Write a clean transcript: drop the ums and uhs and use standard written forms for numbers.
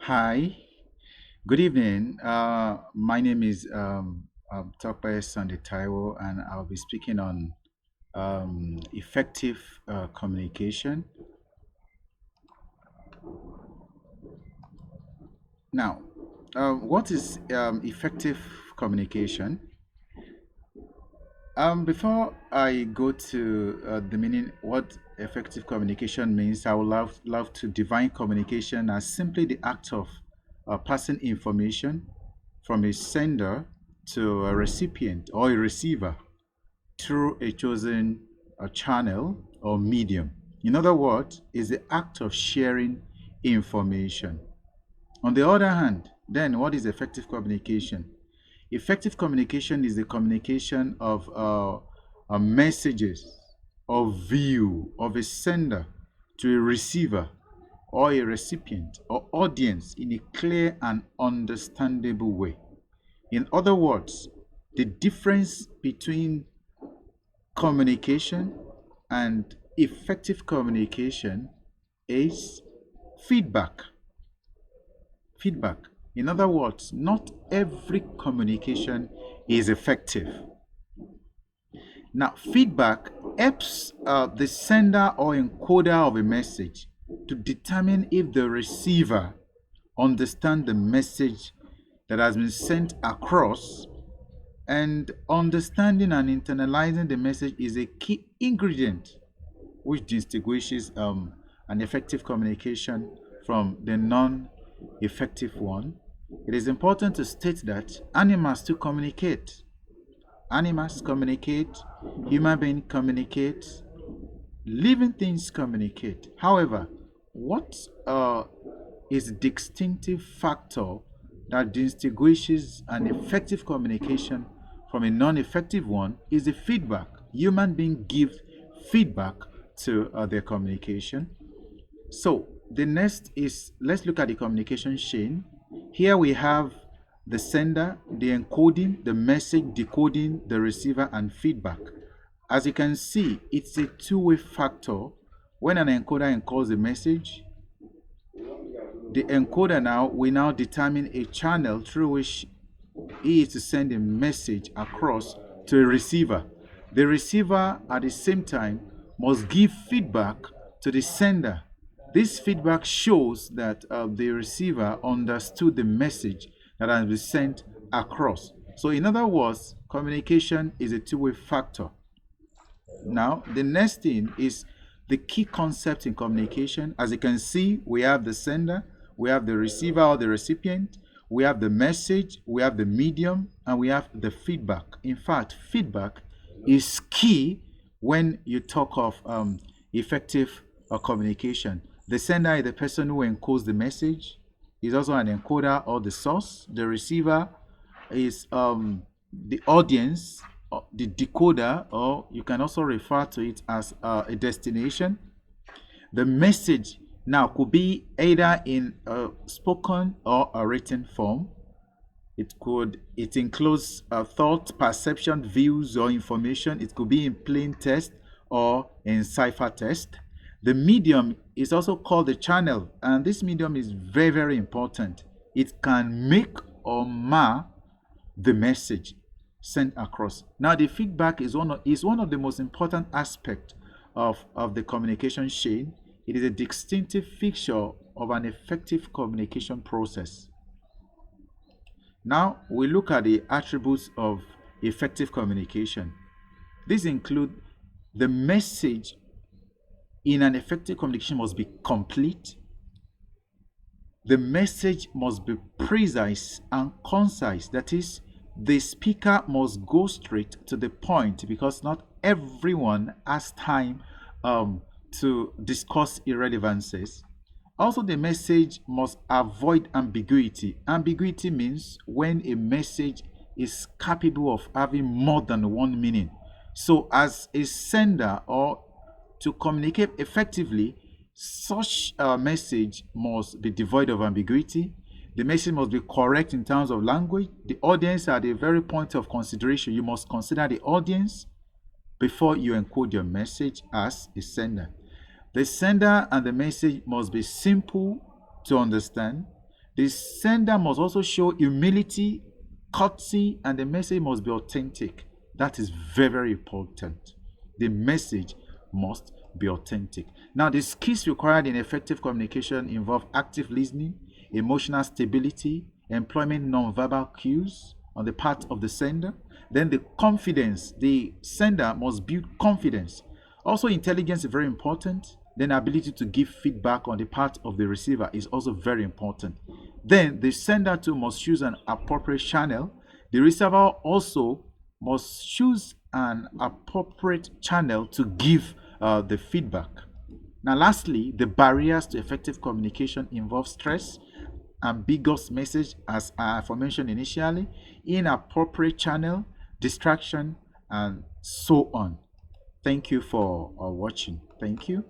Hi, good evening. My name is Tope Taiwo, and I'll be speaking on effective communication. Now, what is effective communication? Before I go to the meaning, what effective communication means, I would love to define communication as simply the act of passing information from a sender to a recipient or a receiver through a chosen channel or medium. In other words, is the act of sharing information. On the other hand, then what is effective communication? Effective communication is the communication of messages or view of a sender to a receiver or a recipient or audience in a clear and understandable way. In other words, the difference between communication and effective communication is feedback. Feedback. In other words, not every communication is effective. Now, feedback helps the sender or encoder of a message to determine if the receiver understand the message that has been sent across, and understanding and internalizing the message is a key ingredient which distinguishes an effective communication from the non-effective one. It is important to state that animals too communicate. Animals communicate, human beings communicate, living things communicate. However, what is a distinctive factor that distinguishes an effective communication from a non-effective one is the feedback. Human beings give feedback to their communication. So the next is, let's look at the communication chain. Here we have the sender, the encoding, the message, decoding, the receiver, and feedback. As you can see, it's a two-way factor. When an encoder encodes the message, the encoder now will now determine a channel through which he is to send a message across to a receiver. The receiver at the same time must give feedback to the sender. This feedback shows that the receiver understood the message that has been sent across. So, in other words, communication is a two-way factor. Now, the next thing is the key concept in communication. As you can see, we have the sender, we have the receiver or the recipient, we have the message, we have the medium, and we have the feedback. In fact, feedback is key when you talk of effective communication. The sender is the person who encodes the message, is also an encoder or the source. The receiver is the audience, the decoder, or you can also refer to it as a destination. The message now could be either in a spoken or a written form. It includes thought, perception, views, or information. It could be in plain text or in cipher text. The medium is also called the channel, and this medium is very, very important. It can make or mar the message sent across. Now, the feedback is one of the most important aspects of the communication chain. It is a distinctive feature of an effective communication process. Now, we look at the attributes of effective communication. These include the message in an effective communication must be complete. The message must be precise and concise. That is, the speaker must go straight to the point because not everyone has time to discuss irrelevances. Also, the message must avoid ambiguity. Ambiguity means when a message is capable of having more than one meaning. So, as a sender or to communicate effectively, such a message must be devoid of ambiguity. The message must be correct in terms of language. The audience are the very point of consideration. You must consider the audience before you encode your message as a sender. The sender and the message must be simple to understand. The sender must also show humility, courtesy, and the message must be authentic. That is very, very important. The message must be authentic. Now, the skills required in effective communication involve active listening, emotional stability, employment non-verbal cues on the part of the sender. Then the confidence. The sender must build confidence. Also, intelligence is very important. Then ability to give feedback on the part of the receiver is also very important. Then the sender too must choose an appropriate channel. The receiver also must choose an appropriate channel to give the feedback. Now, lastly, the barriers to effective communication involve stress, ambiguous message, as I aforementioned initially, inappropriate channel, distraction, and so on. Thank you for watching. Thank you.